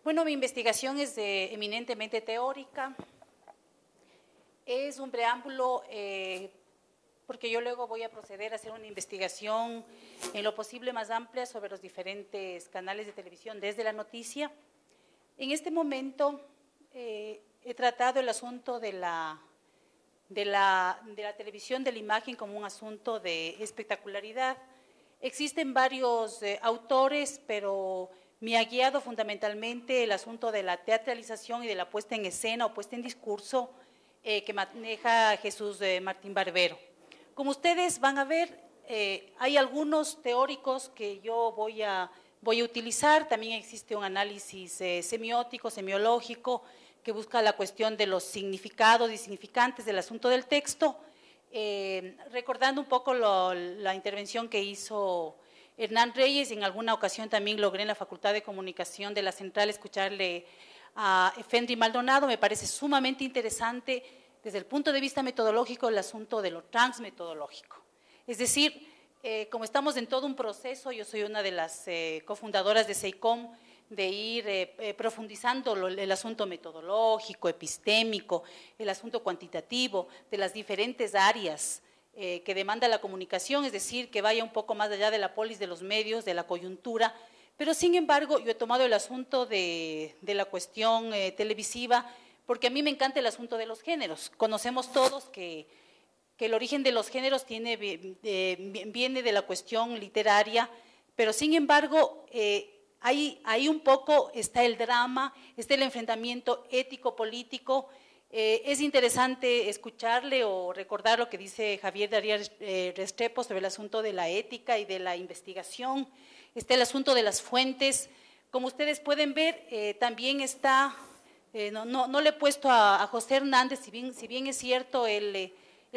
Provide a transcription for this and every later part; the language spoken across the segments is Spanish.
Bueno, mi investigación es eminentemente teórica. Es un preámbulo porque yo luego voy a proceder a hacer una investigación en lo posible más amplia sobre los diferentes canales de televisión desde la noticia. En este momento he tratado el asunto de la televisión, de la imagen como un asunto de espectacularidad. Existen varios autores, pero me ha guiado fundamentalmente el asunto de la teatralización y de la puesta en escena o puesta en discurso que maneja Jesús Martín Barbero. Como ustedes van a ver, hay algunos teóricos que yo voy a utilizar. También existe un análisis semiótico, semiológico, que busca la cuestión de los significados y significantes del asunto del texto, recordando un poco la intervención que hizo Hernán Reyes. En alguna ocasión también logré en la Facultad de Comunicación de la Central escucharle a Efendri Maldonado. Me parece sumamente interesante desde el punto de vista metodológico el asunto de lo transmetodológico. Es decir, como estamos en todo un proceso, yo soy una de las cofundadoras de SEICOM, de ir profundizando el asunto metodológico, epistémico, el asunto cuantitativo, de las diferentes áreas que demanda la comunicación, es decir, que vaya un poco más allá de la polis de los medios, de la coyuntura, pero sin embargo yo he tomado el asunto de la cuestión televisiva, porque a mí me encanta el asunto de los géneros. Conocemos todos que el origen de los géneros viene de la cuestión literaria, pero sin embargo ahí un poco está el drama, está el enfrentamiento ético-político. Es interesante escucharle o recordar lo que dice Javier Darío Restrepo sobre el asunto de la ética y de la investigación. Está el asunto de las fuentes. Como ustedes pueden ver, también está, no le he puesto a José Hernández, si bien es cierto, él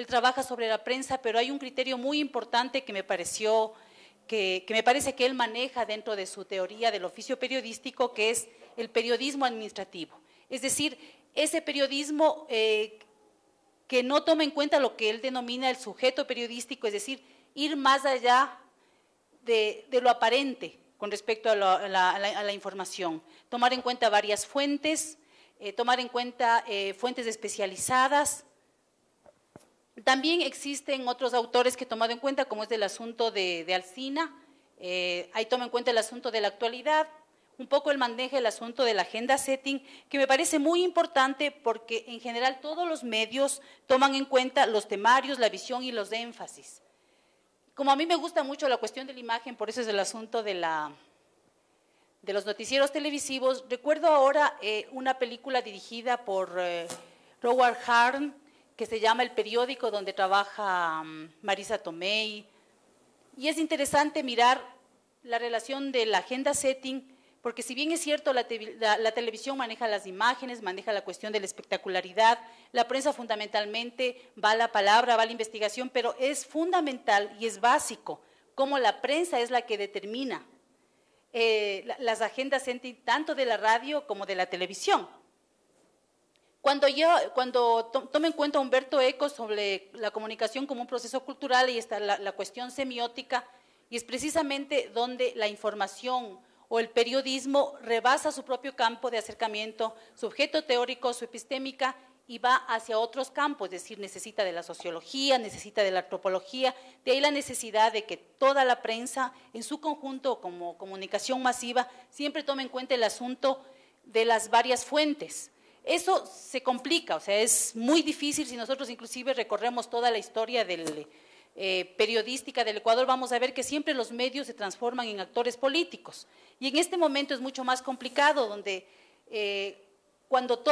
trabaja sobre la prensa, pero hay un criterio muy importante que me pareció que me parece que él maneja dentro de su teoría del oficio periodístico, que es el periodismo administrativo. Es decir, ese periodismo que no toma en cuenta lo que él denomina el sujeto periodístico, es decir, ir más allá de lo aparente con respecto a la información. Tomar en cuenta varias fuentes, tomar en cuenta fuentes especializadas. También existen otros autores que he tomado en cuenta, como es el asunto de Alsina. Ahí toma en cuenta el asunto de la actualidad, un poco el manejo del asunto de la agenda setting, que me parece muy importante porque en general todos los medios toman en cuenta los temarios, la visión y los énfasis. Como a mí me gusta mucho la cuestión de la imagen, por eso es el asunto de los noticieros televisivos. Recuerdo ahora una película dirigida por Rowan Harn, que se llama El Periódico, donde trabaja Marisa Tomei, y es interesante mirar la relación de la agenda setting, porque si bien es cierto la televisión maneja las imágenes, maneja la cuestión de la espectacularidad, la prensa fundamentalmente va a la palabra, va a la investigación, pero es fundamental y es básico cómo la prensa es la que determina las agendas setting tanto de la radio como de la televisión. Cuando tomo en cuenta a Humberto Eco sobre la comunicación como un proceso cultural, y está la cuestión semiótica, y es precisamente donde la información o el periodismo rebasa su propio campo de acercamiento, su objeto teórico, su epistémica, y va hacia otros campos, es decir, necesita de la sociología, necesita de la antropología, de ahí la necesidad de que toda la prensa en su conjunto como comunicación masiva siempre tome en cuenta el asunto de las varias fuentes. Eso se complica, o sea, es muy difícil. Si nosotros inclusive recorremos toda la historia periodística del Ecuador, vamos a ver que siempre los medios se transforman en actores políticos. Y en este momento es mucho más complicado, donde cuando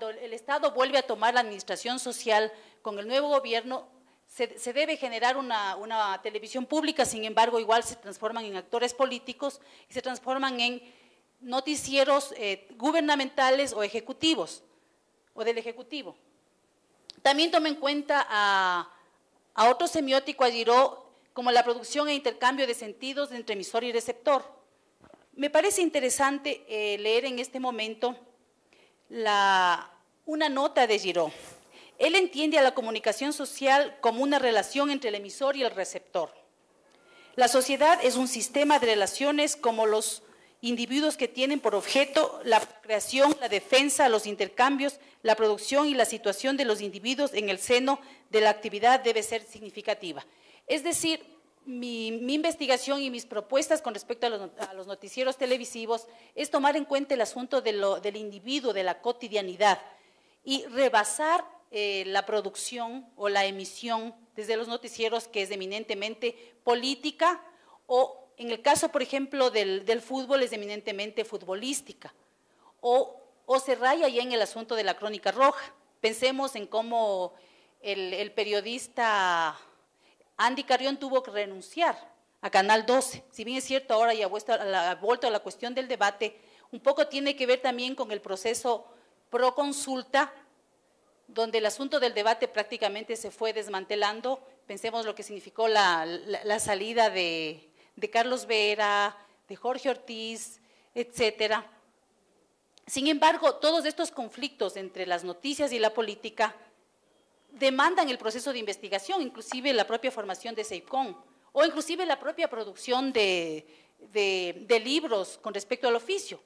el Estado vuelve a tomar la administración social con el nuevo gobierno, se debe generar una televisión pública. Sin embargo, igual se transforman en actores políticos y se transforman en noticieros gubernamentales o ejecutivos, o del Ejecutivo. También toma en cuenta a otro semiótico, a Giraud, como la producción e intercambio de sentidos entre emisor y receptor. Me parece interesante leer en este momento una nota de Giraud. Él entiende a la comunicación social como una relación entre el emisor y el receptor. La sociedad es un sistema de relaciones como los individuos que tienen por objeto la creación, la defensa, los intercambios, la producción y la situación de los individuos en el seno de la actividad debe ser significativa. Es decir, mi investigación y mis propuestas con respecto a los noticieros televisivos es tomar en cuenta el asunto del individuo, de la cotidianidad, y rebasar la producción o la emisión desde los noticieros que es eminentemente política o en el caso, por ejemplo, del fútbol es eminentemente futbolística o se raya ya en el asunto de la crónica roja. Pensemos en cómo el periodista Andy Carrión tuvo que renunciar a Canal 12. Si bien es cierto, ahora ya ha vuelto a la cuestión del debate, un poco tiene que ver también con el proceso pro consulta, donde el asunto del debate prácticamente se fue desmantelando. Pensemos lo que significó la salida de Carlos Vera, de Jorge Ortiz, etcétera. Sin embargo, todos estos conflictos entre las noticias y la política demandan el proceso de investigación, inclusive la propia formación de SEICON, o inclusive la propia producción de libros con respecto al oficio.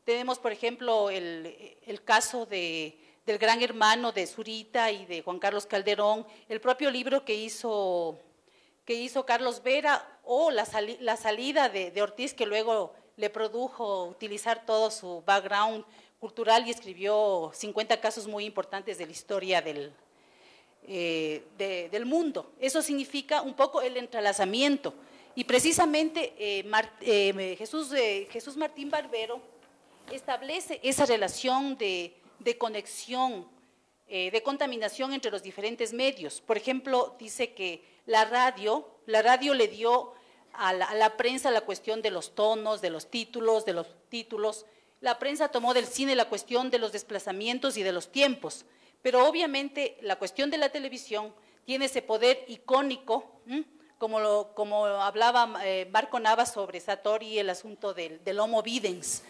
Tenemos, por ejemplo, el caso del Gran Hermano de Zurita y de Juan Carlos Calderón, el propio libro que hizo Carlos Vera, o la salida de Ortiz, que luego le produjo utilizar todo su background cultural y escribió 50 casos muy importantes de la historia del mundo. Eso significa un poco el entrelazamiento. Y precisamente Jesús Martín Barbero establece esa relación de conexión, de contaminación entre los diferentes medios. Por ejemplo, dice que la radio le dio a la prensa la cuestión de los tonos, de los títulos. La prensa tomó del cine la cuestión de los desplazamientos y de los tiempos. Pero obviamente la cuestión de la televisión tiene ese poder icónico, como hablaba Marco Navas sobre Satori, el asunto del Homo Videns.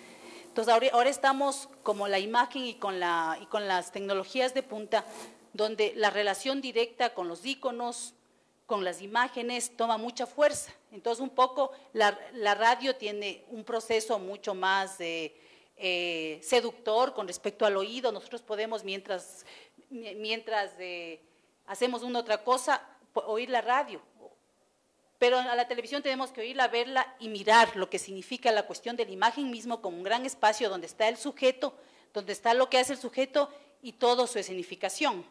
Entonces ahora estamos como la imagen y con las tecnologías de punta, donde la relación directa con los íconos, con las imágenes, toma mucha fuerza. Entonces un poco la radio tiene un proceso mucho más seductor con respecto al oído. Nosotros podemos, mientras hacemos una otra cosa, oír la radio. Pero a la televisión tenemos que oírla, verla y mirar lo que significa la cuestión de la imagen mismo como un gran espacio donde está el sujeto, donde está lo que hace el sujeto y toda su escenificación.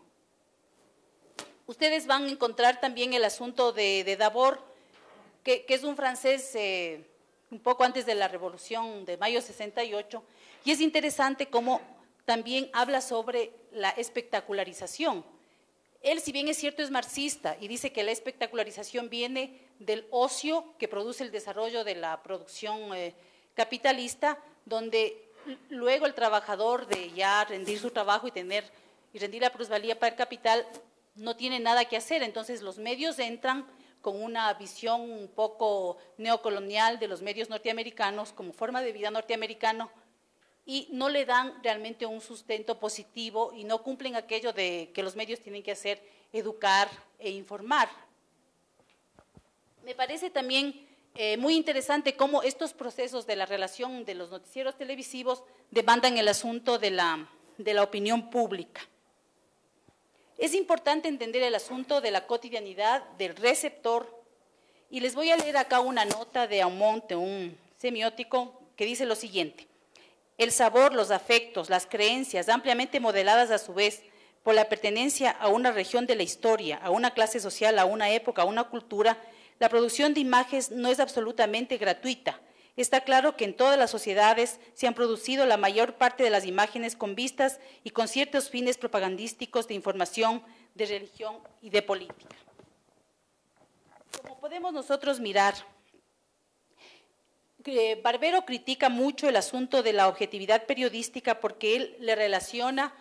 Ustedes van a encontrar también el asunto de Dabord, que es un francés un poco antes de la Revolución de Mayo 68, y es interesante cómo también habla sobre la espectacularización. Él, si bien es cierto, es marxista y dice que la espectacularización viene del ocio que produce el desarrollo de la producción capitalista, donde luego el trabajador de ya rendir su trabajo y rendir la plusvalía para el capital no tiene nada que hacer. Entonces los medios entran con una visión un poco neocolonial de los medios norteamericanos como forma de vida norteamericano, y no le dan realmente un sustento positivo y no cumplen aquello de que los medios tienen que hacer, educar e informar. Me parece también muy interesante cómo estos procesos de la relación de los noticieros televisivos demandan el asunto de la opinión pública. Es importante entender el asunto de la cotidianidad del receptor, y les voy a leer acá una nota de Aumont, un semiótico, que dice lo siguiente: el sabor, los afectos, las creencias, ampliamente modeladas a su vez por la pertenencia a una región de la historia, a una clase social, a una época, a una cultura, la producción de imágenes no es absolutamente gratuita. Está claro que en todas las sociedades se han producido la mayor parte de las imágenes con vistas y con ciertos fines propagandísticos, de información, de religión y de política. Como podemos nosotros mirar, Barbero critica mucho el asunto de la objetividad periodística porque él le relaciona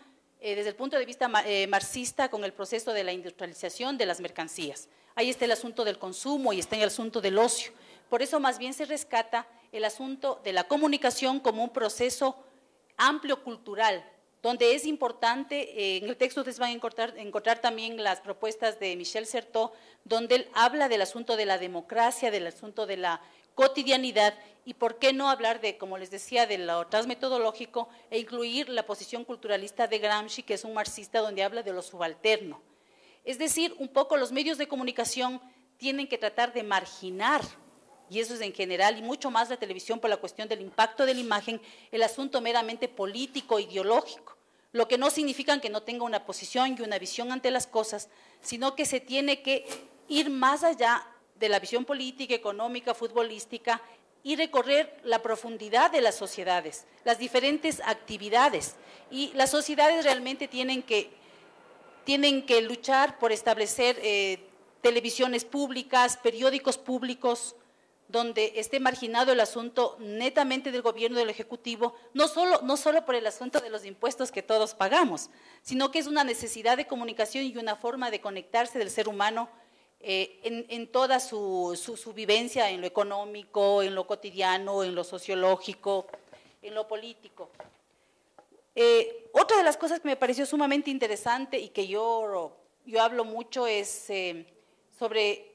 desde el punto de vista marxista con el proceso de la industrialización de las mercancías. Ahí está el asunto del consumo y está el asunto del ocio. Por eso más bien se rescata el asunto de la comunicación como un proceso amplio cultural, donde es importante, en el texto ustedes van a encontrar también las propuestas de Michel Certeau, donde él habla del asunto de la democracia, del asunto de la cotidianidad, y por qué no hablar de, como les decía, de lo transmetodológico e incluir la posición culturalista de Gramsci, que es un marxista donde habla de lo subalterno. Es decir, un poco los medios de comunicación tienen que tratar de marginar, y eso es en general, y mucho más la televisión por la cuestión del impacto de la imagen, el asunto meramente político, ideológico, lo que no significa que no tenga una posición y una visión ante las cosas, sino que se tiene que ir más allá de la visión política, económica, futbolística, y recorrer la profundidad de las sociedades, las diferentes actividades. Y las sociedades realmente tienen que luchar por establecer televisiones públicas, periódicos públicos, donde esté marginado el asunto netamente del gobierno, del ejecutivo, no solo por el asunto de los impuestos que todos pagamos, sino que es una necesidad de comunicación y una forma de conectarse del ser humano en toda su vivencia, en lo económico, en lo cotidiano, en lo sociológico, en lo político. Otra de las cosas que me pareció sumamente interesante y que yo hablo mucho es sobre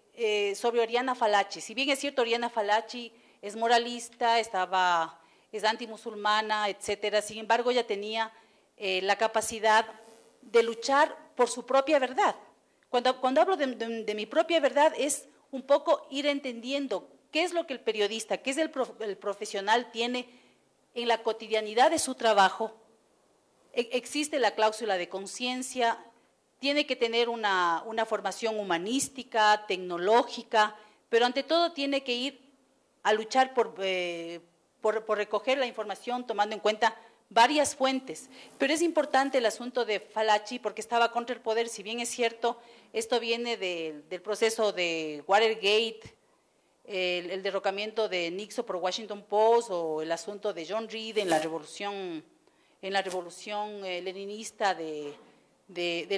Oriana Fallaci. Si bien es cierto, Oriana Fallaci es moralista, es antimusulmana, etcétera, sin embargo ella tenía la capacidad de luchar por su propia verdad. Cuando hablo de mi propia verdad es un poco ir entendiendo qué es lo que el periodista, qué es el profesional tiene en la cotidianidad de su trabajo. Existe la cláusula de conciencia, tiene que tener una formación humanística, tecnológica, pero ante todo tiene que ir a luchar por recoger la información tomando en cuenta varias fuentes. Pero es importante el asunto de Fallaci porque estaba contra el poder, si bien es cierto, esto viene del proceso de Watergate, el derrocamiento de Nixon por Washington Post o el asunto de John Reed en la revolución leninista de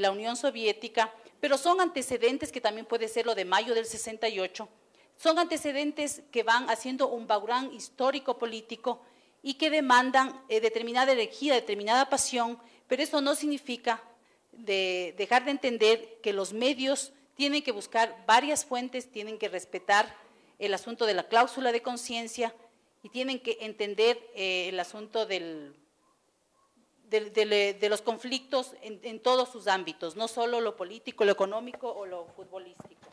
la Unión Soviética, pero son antecedentes que también puede ser lo de mayo del 68, son antecedentes que van haciendo un background histórico-político y que demandan determinada energía, determinada pasión, pero eso no significa dejar de entender que los medios tienen que buscar varias fuentes, tienen que respetar el asunto de la cláusula de conciencia y tienen que entender el asunto de los conflictos en todos sus ámbitos, no solo lo político, lo económico o lo futbolístico.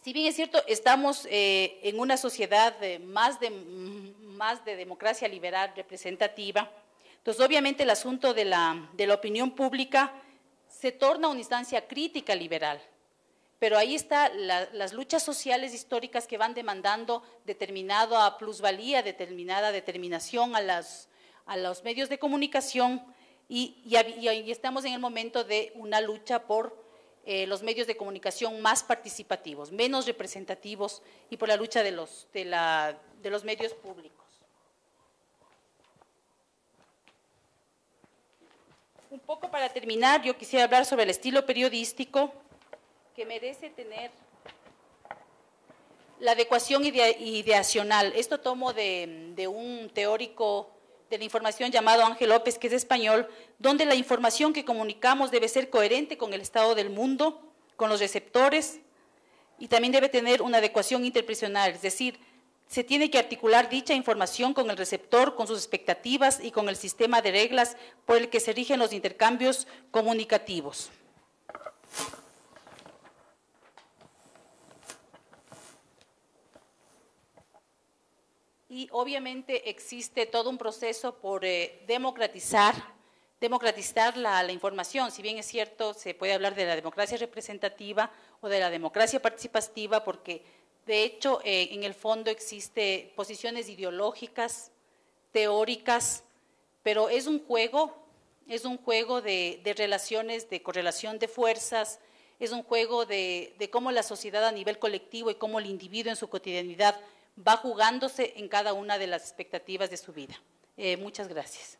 Si bien es cierto, estamos en una sociedad más de democracia liberal representativa, entonces obviamente el asunto de la opinión pública se torna una instancia crítica liberal, pero ahí están las luchas sociales históricas que van demandando determinada plusvalía, determinada determinación a los medios de comunicación y estamos en el momento de una lucha por los medios de comunicación más participativos, menos representativos y por la lucha de los medios públicos. Un poco para terminar, yo quisiera hablar sobre el estilo periodístico que merece tener la adecuación ideacional. Esto tomo de un teórico de la información llamado Ángel López, que es español, donde la información que comunicamos debe ser coherente con el estado del mundo, con los receptores, y también debe tener una adecuación interpersonal, es decir, se tiene que articular dicha información con el receptor, con sus expectativas y con el sistema de reglas por el que se rigen los intercambios comunicativos. Y obviamente existe todo un proceso por democratizar la información. Si bien es cierto, se puede hablar de la democracia representativa o de la democracia participativa, porque de hecho en el fondo existe posiciones ideológicas, teóricas, pero es un juego de relaciones, de correlación de fuerzas, es un juego de cómo la sociedad a nivel colectivo y cómo el individuo en su cotidianidad va jugándose en cada una de las expectativas de su vida. Muchas gracias.